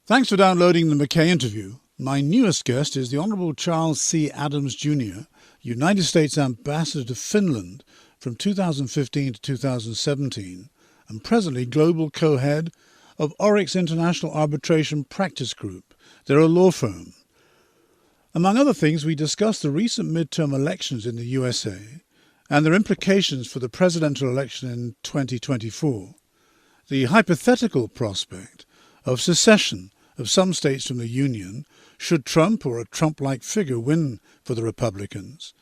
Thanks for downloading the McKay interview. My newest guest is the Honourable Charles C. Adams Jr., United States Ambassador to Finland from 2015 to 2017, and presently Global Co-Head of Oryx International Arbitration Practice Group. They're a law firm. Among other things, we discussed the recent midterm elections in the USA and their implications for the presidential election in 2024, the hypothetical prospect of secession of some states from the Union should Trump or a Trump-like figure win for the Republicans,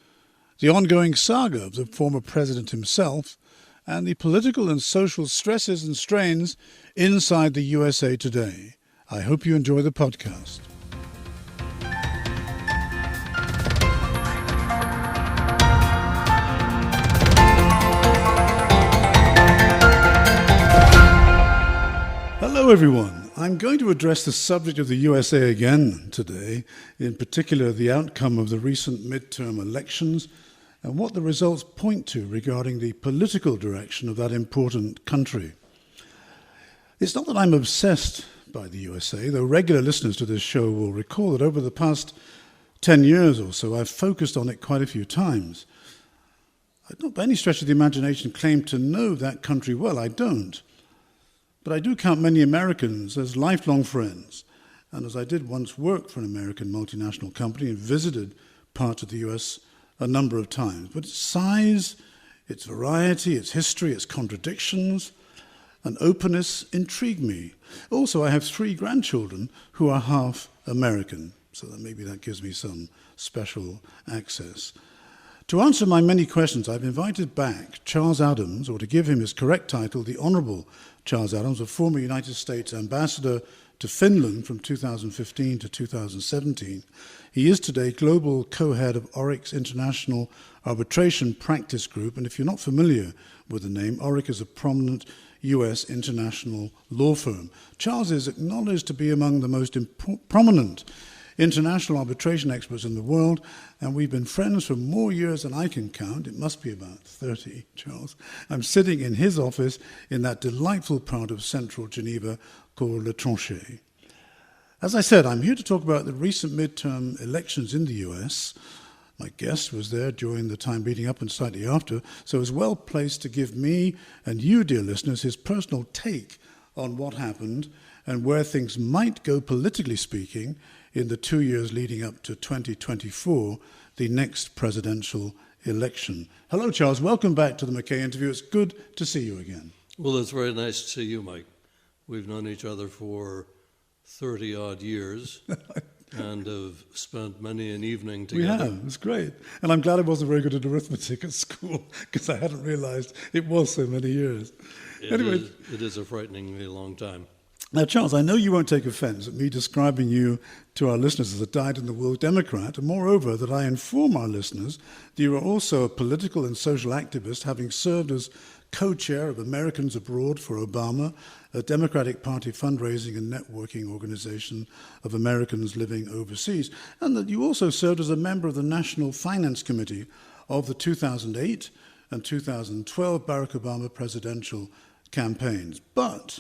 the ongoing saga of the former president himself, and the political and social stresses and strains inside the USA today. I hope you enjoy the podcast. Hello everyone. I'm going to address the subject of the USA again today, in particular the outcome of the recent midterm elections and what the results point to regarding the political direction of that important country. It's not that I'm obsessed by the USA, though regular listeners to this show will recall that over the past 10 years or so I've focused on it quite a few times. I'd not by any stretch of the imagination claim to know that country well, I don't. But I do count many Americans as lifelong friends, and as I did once work for an American multinational company and visited parts of the US a number of times. But its size, its variety, its history, its contradictions, and openness intrigue me. Also, I have 3 grandchildren who are half American, so that maybe that gives me some special access. To answer my many questions, I've invited back Charles Adams, or to give him his correct title, the Honourable Charles Adams, a former United States Ambassador to Finland from 2015 to 2017. He is today Global Co-Head of Oryx International Arbitration Practice Group, and if you're not familiar with the name, Oryx is a prominent US international law firm. Charles is acknowledged to be among the most prominent international arbitration experts in the world, and we've been friends for more years than I can count. It must be about 30, Charles. I'm sitting in his office in that delightful part of central Geneva called Le Tranchée. As I said, I'm here to talk about the recent midterm elections in the US. My guest was there during the time leading up and slightly after, so is well placed to give me and you, dear listeners, his personal take on what happened and where things might go politically speaking in the 2 years leading up to 2024, the next presidential election. Hello, Charles. Welcome back to the McKay interview. It's good to see you again. Well, it's very nice to see you, Mike. We've known each other for 30-odd years and have spent many an evening together. We have. It's great. And I'm glad I wasn't very good at arithmetic at school because I hadn't realized it was so many years. It is a frighteningly long time. Now, Charles, I know you won't take offense at me describing you to our listeners as a dyed-in-the-wool Democrat, and moreover, that I inform our listeners that you are also a political and social activist, having served as co-chair of Americans Abroad for Obama, a Democratic Party fundraising and networking organization of Americans living overseas, and that you also served as a member of the National Finance Committee of the 2008 and 2012 Barack Obama presidential campaigns. But,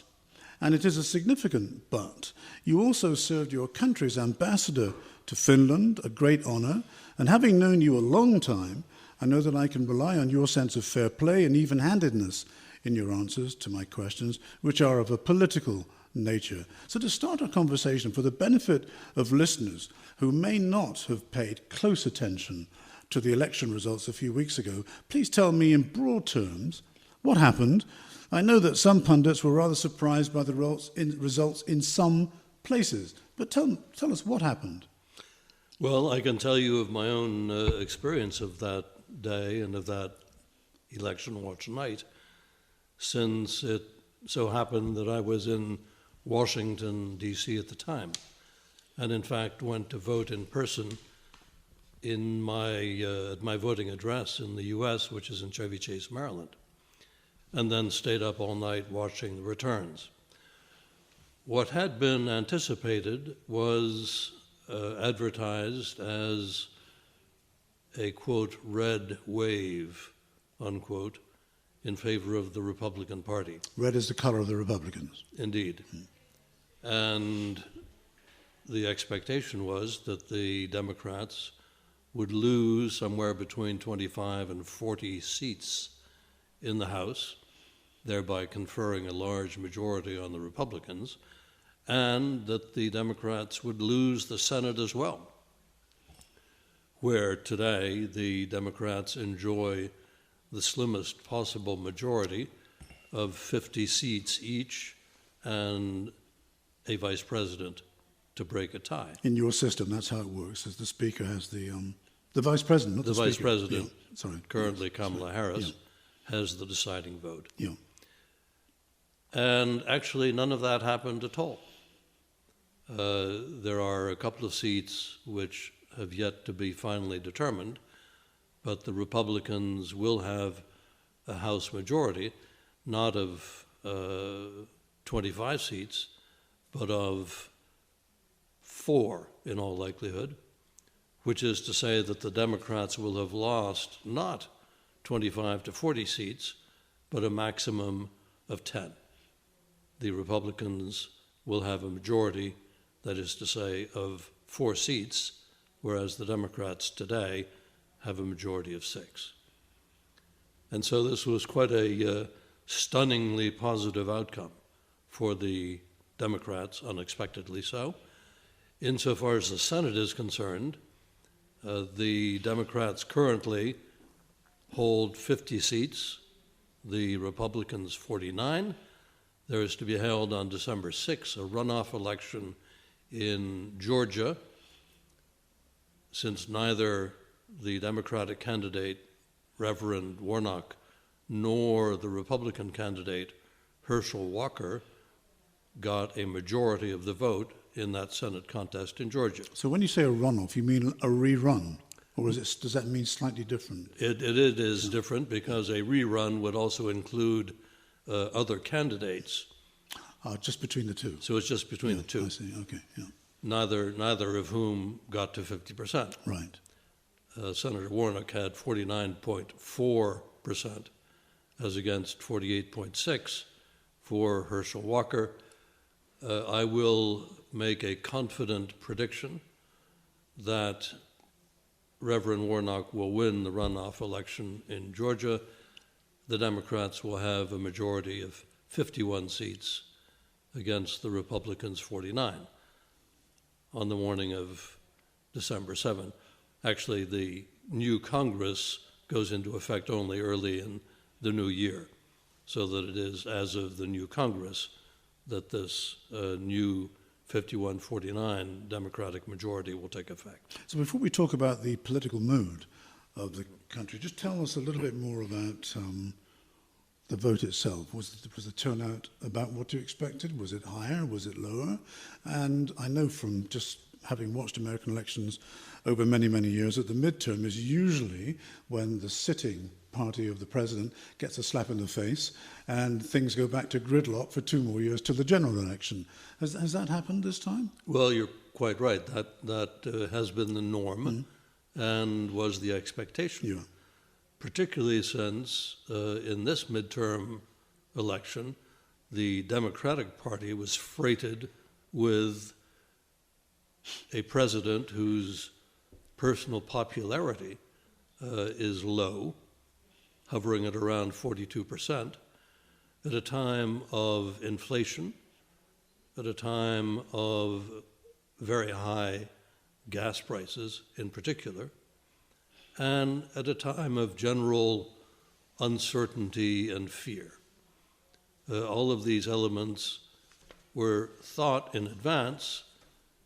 and it is a significant but, you also served your country's ambassador to Finland, a great honor, and having known you a long time, I know that I can rely on your sense of fair play and even-handedness in your answers to my questions, which are of a political nature. So to start our conversation, for the benefit of listeners who may not have paid close attention to the election results a few weeks ago, please tell me in broad terms what happened. I know that some pundits were rather surprised by the results in some places, but tell us what happened. Well, I can tell you of my own experience of that day and of that election watch night, since it so happened that I was in Washington, D.C. at the time, and in fact went to vote in person in my voting address in the U.S., which is in Chevy Chase, Maryland, and then stayed up all night watching the returns. What had been anticipated was advertised as a, quote, red wave, unquote, in favor of the Republican Party. Red is the color of the Republicans. Indeed. And the expectation was that the Democrats would lose somewhere between 25 and 40 seats in the House, thereby conferring a large majority on the Republicans, and that the Democrats would lose the Senate as well, where today the Democrats enjoy the slimmest possible majority of 50 seats each and a vice president to break a tie. In your system, that's how it works. As the Speaker has the Vice President, not the Vice Speaker. President, yeah. Sorry. currently Yes. Kamala Sorry. Harris, Yeah. has the deciding vote. Yeah. And actually, none of that happened at all. There are a couple of seats which have yet to be finally determined, but the Republicans will have a House majority, not of 25 seats, but of 4 in all likelihood, which is to say that the Democrats will have lost not 25 to 40 seats, but a maximum of 10. The Republicans will have a majority, that is to say, of 4 seats, whereas the Democrats today have a majority of 6. And so this was quite a stunningly positive outcome for the Democrats, unexpectedly so. Insofar as the Senate is concerned, the Democrats currently hold 50 seats, the Republicans 49. There is to be held on December 6 a runoff election in Georgia, since neither the Democratic candidate, Reverend Warnock, nor the Republican candidate, Herschel Walker, got a majority of the vote in that Senate contest in Georgia. So when you say a runoff, you mean a rerun? Or does that mean slightly different? It is different because a rerun would also include other candidates. Just between the two? So it's just between the two. I see, okay, yeah. Neither of whom got to 50%. Right. Senator Warnock had 49.4% as against 48.6% for Herschel Walker. I will make a confident prediction that Reverend Warnock will win the runoff election in Georgia. The Democrats will have a majority of 51 seats against the Republicans' 49 on the morning of December 7. Actually, the new Congress goes into effect only early in the new year, so that it is as of the new Congress that this new 51-49 Democratic majority will take effect. So before we talk about the political mood of the country, just tell us a little bit more about the vote itself. Was the turnout about what you expected? Was it higher? Was it lower? And I know from just having watched American elections over many, many years that the midterm is usually when the sitting party of the president gets a slap in the face and things go back to gridlock for 2 more years till the general election. Has that happened this time? Well, you're quite right. That has been the norm and was the expectation. Yeah. Particularly since in this midterm election, the Democratic Party was freighted with a president whose personal popularity is low, hovering at around 42%, at a time of inflation, at a time of very high gas prices in particular, and at a time of general uncertainty and fear. All of these elements were thought in advance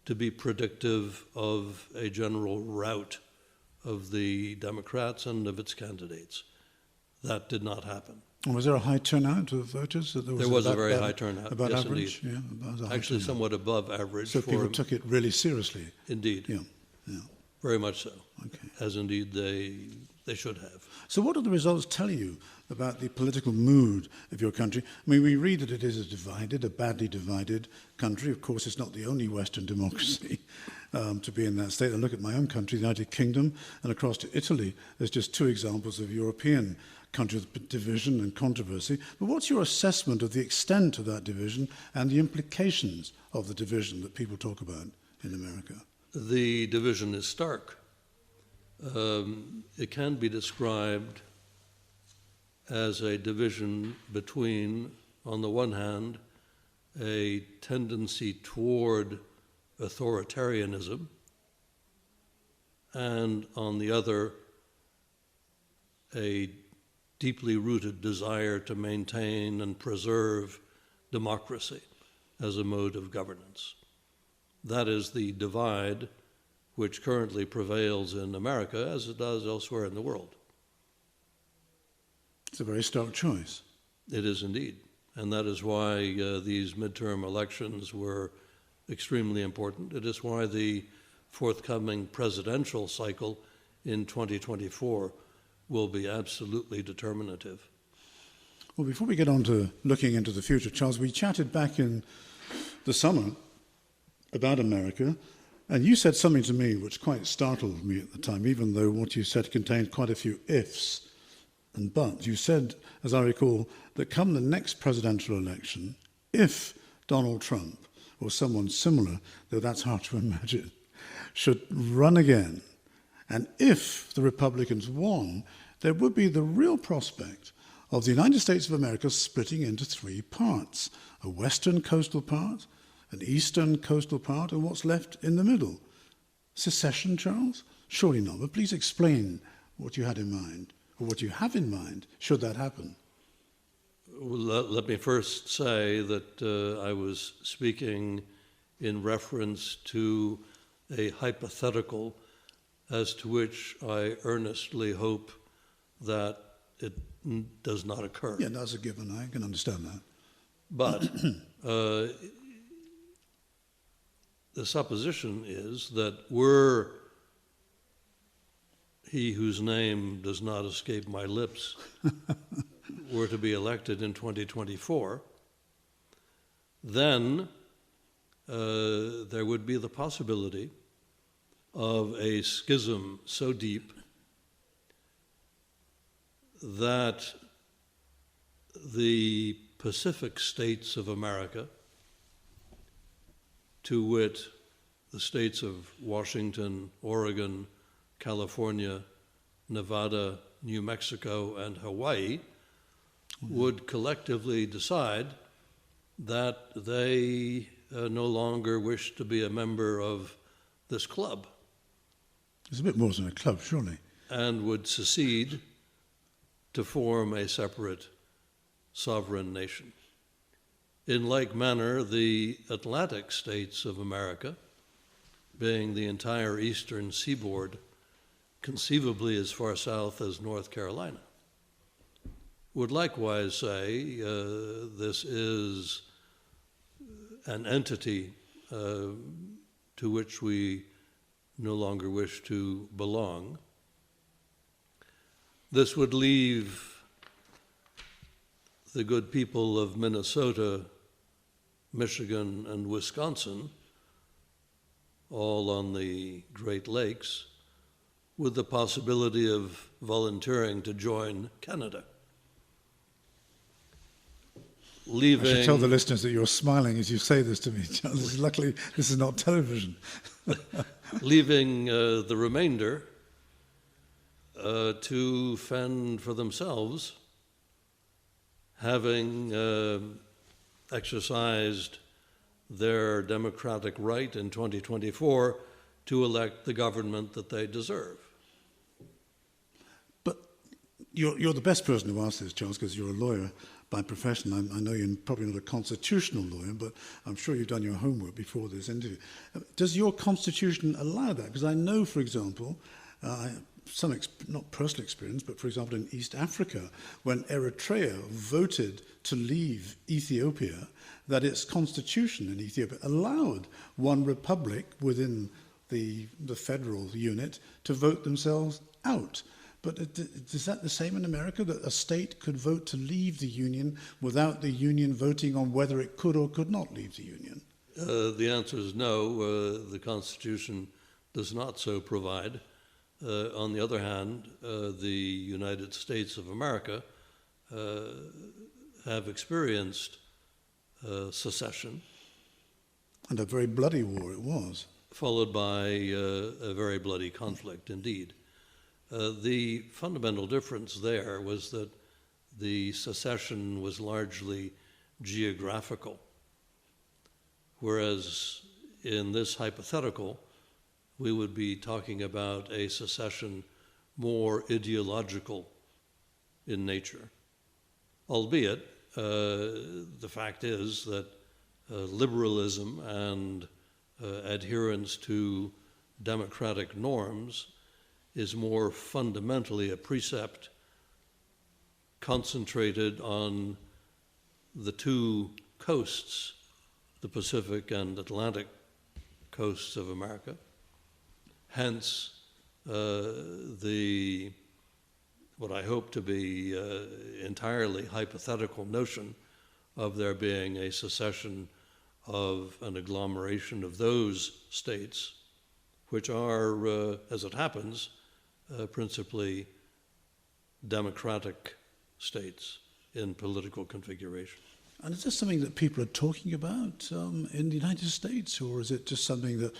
to be predictive of a general rout of the Democrats and of its candidates. That did not happen. Was there a high turnout of voters? There was a very high turnout. About yes, average? indeed. Yeah, about a high Actually, turnout. somewhat above average. So people took it really seriously. Indeed. Yeah, yeah. Very much so. Okay. As indeed they should have. So what do the results tell you about the political mood of your country? I mean, we read that it is a badly divided country. Of course, it's not the only Western democracy to be in that state. I look at my own country, the United Kingdom, and across to Italy. There's just 2 examples of European countries with division and controversy. But what's your assessment of the extent of that division and the implications of the division that people talk about in America? The division is stark. It can be described as a division between, on the one hand, a tendency toward authoritarianism, and on the other, a deeply rooted desire to maintain and preserve democracy as a mode of governance. That is the divide which currently prevails in America, as it does elsewhere in the world. It's a very stark choice. It is indeed. And that is why these midterm elections were extremely important. It is why the forthcoming presidential cycle in 2024 will be absolutely determinative. Well, before we get on to looking into the future, Charles, we chatted back in the summer about America, and you said something to me which quite startled me at the time, even though what you said contained quite a few ifs and buts. You said, as I recall, that come the next presidential election, if Donald Trump or someone similar, though that's hard to imagine, should run again, and if the Republicans won, there would be the real prospect of the United States of America splitting into three parts: a western coastal part, an eastern coastal part, and what's left in the middle. Secession, Charles? Surely not, but please explain what you had in mind, or what you have in mind, should that happen. Well, let me first say that I was speaking in reference to a hypothetical as to which I earnestly hope that it does not occur. Yeah, that's a given. I can understand that. But the supposition is that were he whose name does not escape my lips were to be elected in 2024, then there would be the possibility of a schism so deep that the Pacific states of America, to wit, the states of Washington, Oregon, California, Nevada, New Mexico, and Hawaii, would collectively decide that they no longer wish to be a member of this club. It's a bit more than a club, surely. And would secede to form a separate sovereign nation. In like manner, the Atlantic states of America, being the entire eastern seaboard, conceivably as far south as North Carolina, would likewise say this is an entity to which we no longer wish to belong. This would leave the good people of Minnesota, Michigan, and Wisconsin, all on the Great Lakes, with the possibility of volunteering to join Canada. I should tell the listeners that you're smiling as you say this to me, Charles. Luckily, this is not television. Leaving the remainder to fend for themselves, having exercised their democratic right in 2024 to elect the government that they deserve. But you're the best person to ask this, Charles, because you're a lawyer by profession. I know you're probably not a constitutional lawyer, but I'm sure you've done your homework before this interview. Does your constitution allow that? Because I know, for example, not personal experience, but for example in East Africa, when Eritrea voted to leave Ethiopia, that its constitution in Ethiopia allowed one republic within the federal unit to vote themselves out. But is that the same in America, that a state could vote to leave the Union without the Union voting on whether it could or could not leave the Union? The answer is no. The Constitution does not so provide. On the other hand, the United States of America have experienced secession. And a very bloody war it was. followed by a very bloody conflict indeed. The fundamental difference there was that the secession was largely geographical, whereas in this hypothetical, we would be talking about a secession more ideological in nature. Albeit, the fact is that liberalism and adherence to democratic norms is more fundamentally a precept concentrated on the two coasts, the Pacific and Atlantic coasts of America. Hence, what I hope to be entirely hypothetical notion of there being a secession of an agglomeration of those states, which are, as it happens, principally democratic states in political configuration. And is this something that people are talking about in the United States, or is it just something that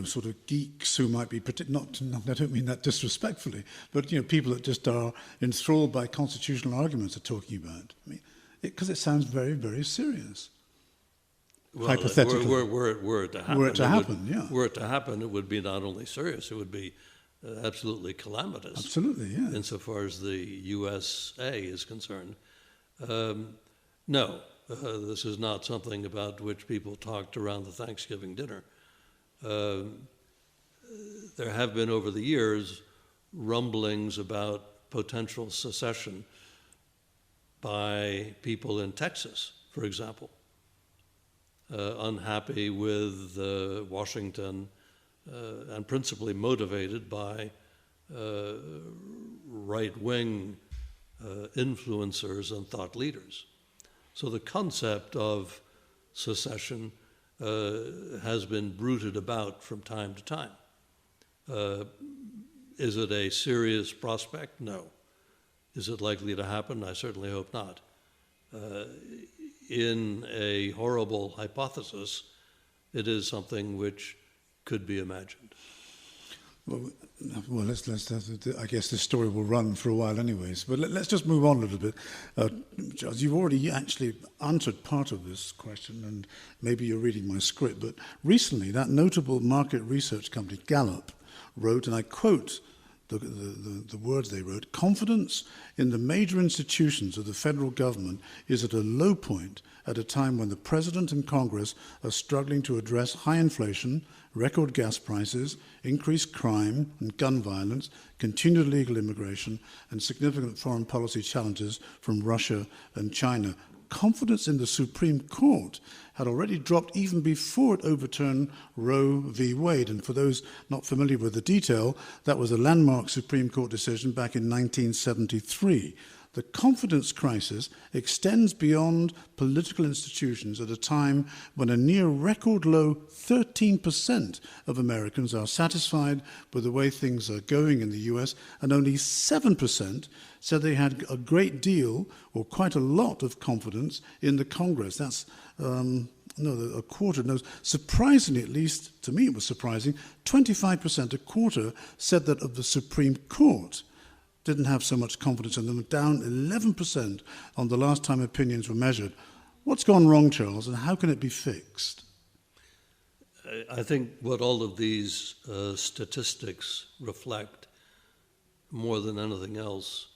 sort of geeks who might be not I don't mean that disrespectfully, but people that just are enthralled by constitutional arguments are talking about? I mean, because it sounds very, very serious. Well, hypothetically, were it to happen, were it to happen, it would be not only serious; it would be absolutely calamitous. Absolutely, yeah. Insofar as the USA is concerned, no, this is not something about which people talked around the Thanksgiving dinner. There have been over the years rumblings about potential secession by people in Texas, for example, unhappy with Washington and principally motivated by right-wing influencers and thought leaders. So the concept of secession has been bruited about from time to time. Is it a serious prospect? No. Is it likely to happen? I certainly hope not. In a horrible hypothesis, it is something which could be imagined. Well, let's I guess this story will run for a while anyways, but let's just move on a little bit. Charles, you've already actually answered part of this question, and maybe you're reading my script, but recently that notable market research company, Gallup, wrote, and I quote the words they wrote, "Confidence in the major institutions of the federal government is at a low point at a time when the President and Congress are struggling to address high inflation, record gas prices, increased crime and gun violence, continued illegal immigration, and significant foreign policy challenges from Russia and China. Confidence in the Supreme Court had already dropped even before it overturned Roe v. Wade. And for those not familiar with the detail, that was a landmark Supreme Court decision back in 1973. The confidence crisis extends beyond political institutions at a time when a near record low 13% of Americans are satisfied with the way things are going in the US, and only 7% said they had a great deal or quite a lot of confidence in the Congress. That's a quarter. No, surprisingly, at least to me it was surprising, 25%, a quarter, said that of the Supreme Court didn't have so much confidence in them, down 11% on the last time opinions were measured. What's gone wrong, Charles, and how can it be fixed? I think what all of these statistics reflect, more than anything else,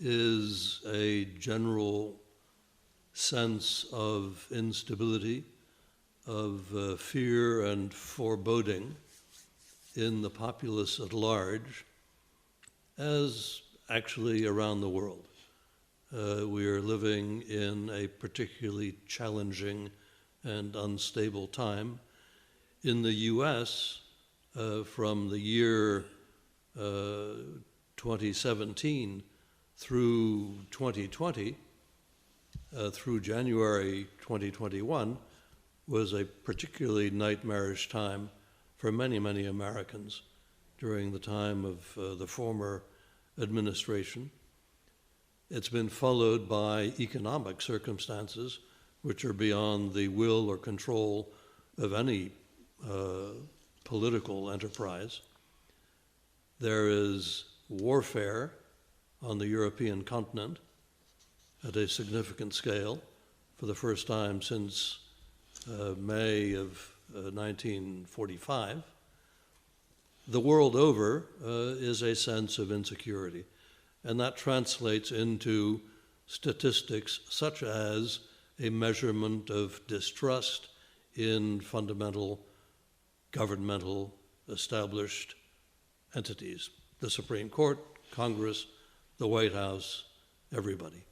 is a general sense of instability, of fear and foreboding in the populace at large, as actually around the world. We are living in a particularly challenging and unstable time. In the US, from the year 2017 through 2020, through January 2021, was a particularly nightmarish time for many, many Americans during the time of the former administration. It's been followed by economic circumstances which are beyond the will or control of any political enterprise. There is warfare on the European continent at a significant scale for the first time since May of 1945. The world over is a sense of insecurity, and that translates into statistics such as a measurement of distrust in fundamental governmental established entities, the Supreme Court, Congress, the White House, everybody.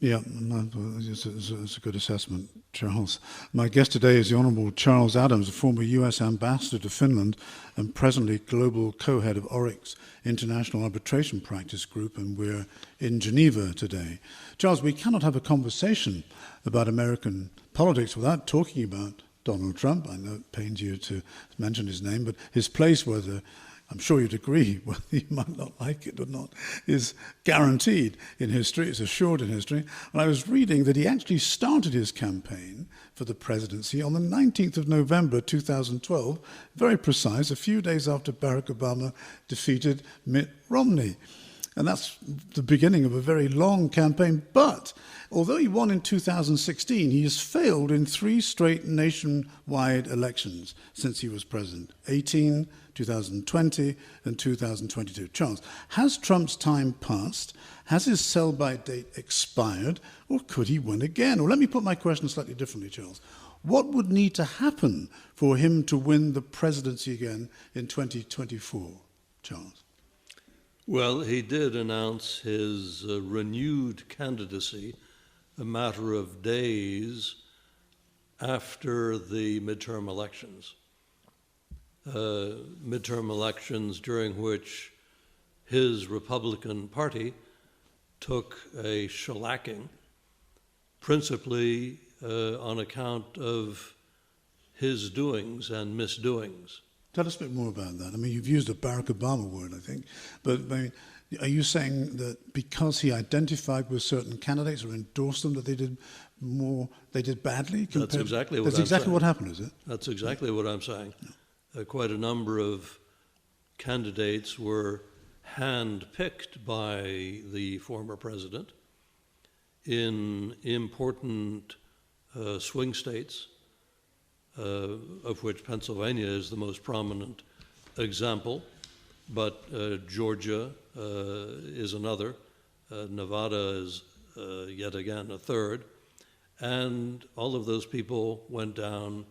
Yeah, it's a good assessment, Charles. My guest today is the Honourable Charles Adams, a former US ambassador to Finland and presently global co-head of ORIC's International Arbitration Practice Group, and we're in Geneva today. Charles, we cannot have a conversation about American politics without talking about Donald Trump. I know it pains you to mention his name, but his place, whether I'm sure you'd agree, whether you might not like it or not, is guaranteed in history. It's assured in history. And I was reading that he actually started his campaign for the presidency on the 19th of November 2012, very precise, a few days after Barack Obama defeated Mitt Romney. And that's the beginning of a very long campaign. But although he won in 2016, he has failed in 3 straight nationwide elections since he was president, 2020, and 2022. Charles, has Trump's time passed? Has his sell-by date expired? Or could he win again? Or let me put my question slightly differently, Charles. What would need to happen for him to win the presidency again in 2024, Charles? Well, he did announce his renewed candidacy a matter of days after the midterm elections. Midterm elections during which his Republican Party took a shellacking, principally on account of his doings and misdoings. Tell us a bit more about that. I mean, you've used a Barack Obama word, I think, but I mean, are you saying that because he identified with certain candidates or endorsed them that they did badly? That's exactly what I'm saying. That's exactly what happened, is it? That's exactly what I'm saying. Quite a number of candidates were hand-picked by the former president in important swing states, of which Pennsylvania is the most prominent example, but Georgia is another, Nevada is yet again a third, and all of those people went down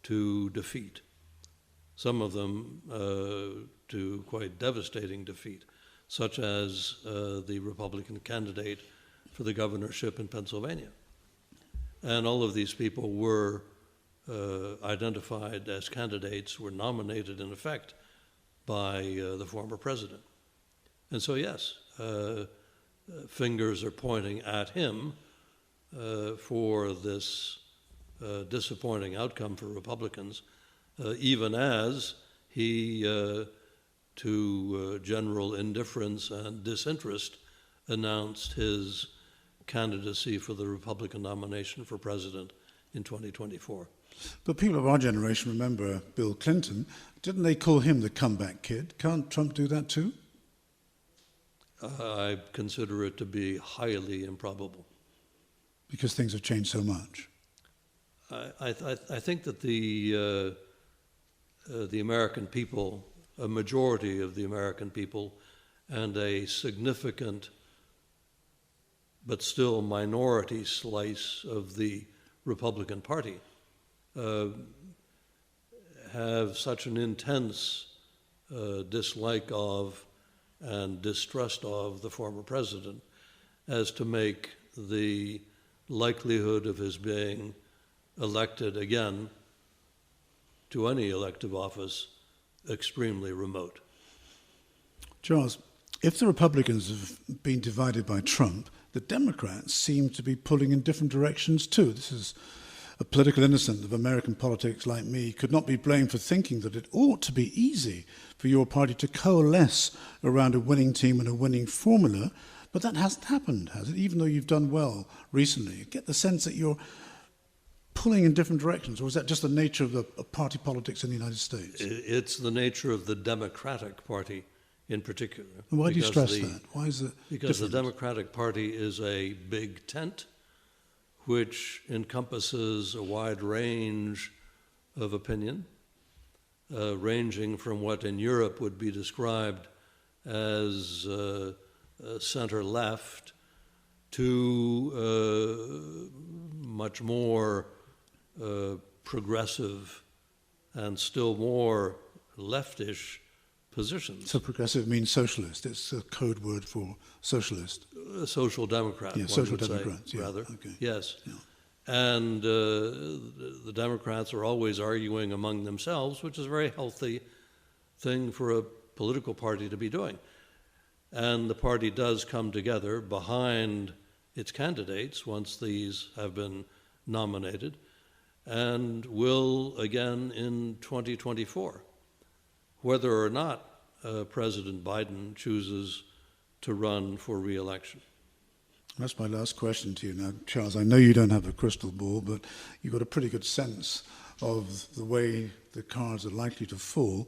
to defeat, some of them to quite devastating defeat, such as the Republican candidate for the governorship in Pennsylvania. And all of these people were identified as candidates, were nominated in effect by the former president. And so yes, fingers are pointing at him for this disappointing outcome for Republicans, even as he, to general indifference and disinterest, announced his candidacy for the Republican nomination for president in 2024. But people of our generation remember Bill Clinton. Didn't they call him the comeback kid? Can't Trump do that too? I consider it to be highly improbable. Because things have changed so much. I think that the American people, a majority of the American people, and a significant but still minority slice of the Republican Party have such an intense dislike of and distrust of the former president as to make the likelihood of his being elected again to any elective office extremely remote. Charles, if the Republicans have been divided by Trump, the Democrats seem to be pulling in different directions too. This is a political innocent of American politics like me could not be blamed for thinking that it ought to be easy for your party to coalesce around a winning team and a winning formula, but that hasn't happened, has it? Even though you've done well recently. I get the sense that you're pulling in different directions, or is that just the nature of party politics in the United States? It's the nature of the Democratic Party in particular. And why do you stress that? Why is it Because different? the Democratic Party is a big tent which encompasses a wide range of opinion, ranging from what in Europe would be described as center-left to much more progressive and still more leftish positions. So progressive means socialist. It's a code word for socialist. Social democrat, Yeah, one social would say, democrats, yeah, rather. okay. Yes. Yeah. And the Democrats are always arguing among themselves, which is a very healthy thing for a political party to be doing. And the party does come together behind its candidates once these have been nominated, and will again in 2024. Whether or not President Biden chooses to run for re-election. That's my last question to you now, Charles. I know you don't have a crystal ball, but you've got a pretty good sense of the way the cards are likely to fall.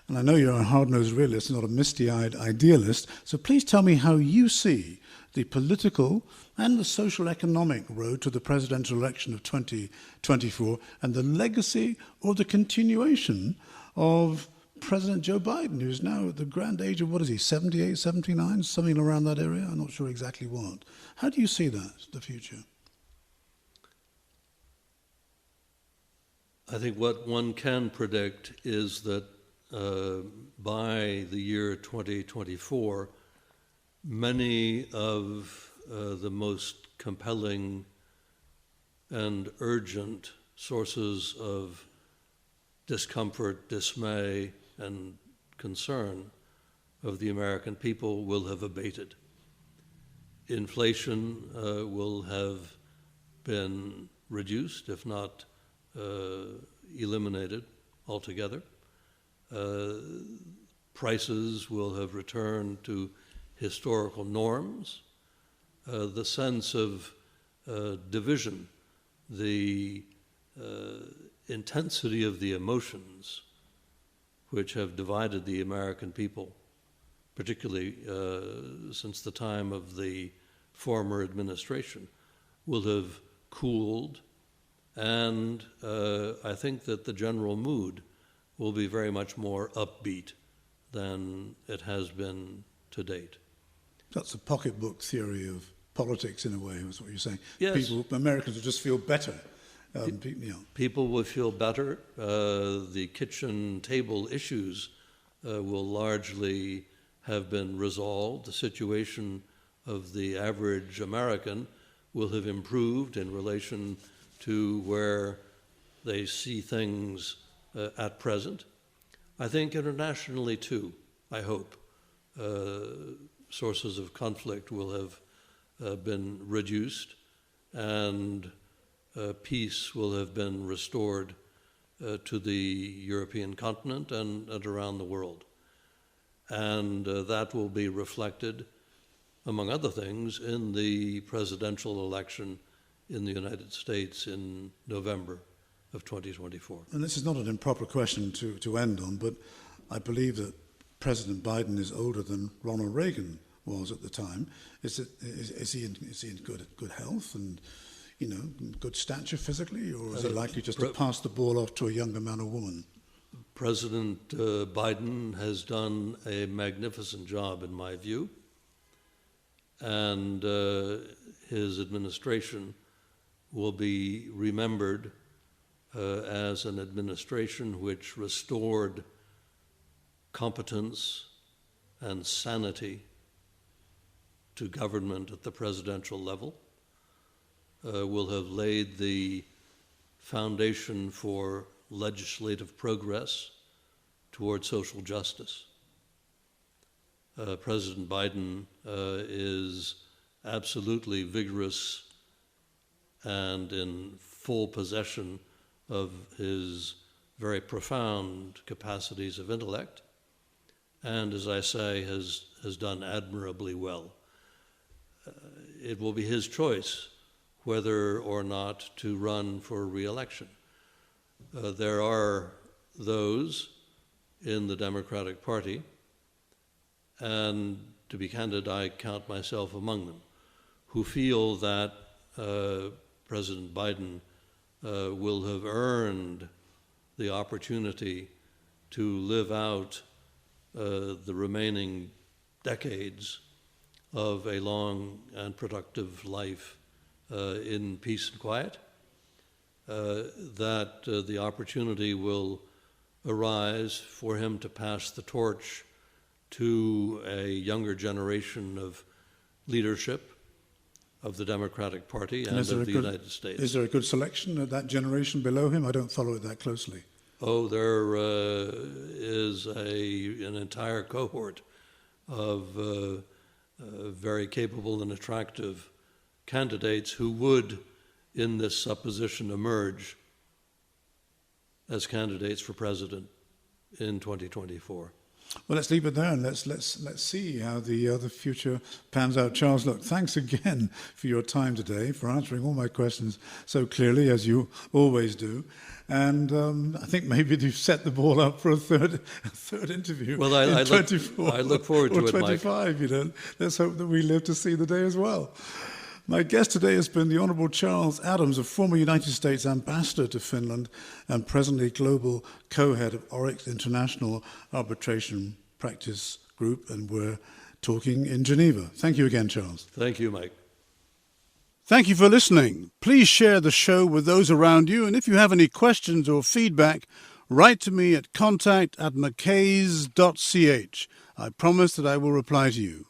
And I know you're a hard-nosed realist, not a misty-eyed idealist. So please tell me how you see the political and the social economic road to the presidential election of 2024 and the legacy or the continuation of President Joe Biden, who's now at the grand age of, 78, 79, something around that area? I'm not sure exactly what. How do you see that, the future? I think what one can predict is that by the year 2024, many of the most compelling and urgent sources of discomfort, dismay, and concern of the American people will have abated. Inflation will have been reduced, if not eliminated altogether. Prices will have returned to historical norms. The sense of division, the intensity of the emotions which have divided the American people, particularly since the time of the former administration, will have cooled, and I think that the general mood will be very much more upbeat than it has been to date. That's a pocketbook theory of politics in a way, is what you're saying. Yes. Americans will just feel better. People will feel better. The kitchen table issues will largely have been resolved. The situation of the average American will have improved in relation to where they see things at present. I think internationally too, I hope, sources of conflict will have been reduced, and peace will have been restored to the European continent and around the world. And that will be reflected, among other things, in the presidential election in the United States in November of 2024. And this is not an improper question to end on, but I believe that President Biden is older than Ronald Reagan was at the time. Is he in good health and good stature physically, or is he likely just to pass the ball off to a younger man or woman? President Biden has done a magnificent job, in my view, and his administration will be remembered as an administration which restored competence and sanity to government at the presidential level, will have laid the foundation for legislative progress toward social justice. President Biden is absolutely vigorous and in full possession of his very profound capacities of intellect, and, as I say, has done admirably well. It will be his choice whether or not to run for re-election. There are those in the Democratic Party, and to be candid, I count myself among them, who feel that President Biden will have earned the opportunity to live out the remaining decades of a long and productive life in peace and quiet, that the opportunity will arise for him to pass the torch to a younger generation of leadership of the Democratic Party and of the United States. Is there a good selection of that generation below him? I don't follow it that closely. Oh, there is an entire cohort of very capable and attractive candidates who would, in this supposition, emerge as candidates for president in 2024. Well, let's leave it there and let's see how the future pans out. Charles, look, thanks again for your time today, for answering all my questions so clearly, as you always do. And I think maybe you've set the ball up for a third interview. Well, I look forward to or it, 25, Mike. You know. Let's hope that we live to see the day as well. My guest today has been the Honourable Charles Adams, a former United States ambassador to Finland and presently global co-head of Oryx International Arbitration Practice Group, and we're talking in Geneva. Thank you again, Charles. Thank you, Mike. Thank you for listening. Please share the show with those around you, and if you have any questions or feedback, write to me at contact@mackays.ch. I promise that I will reply to you.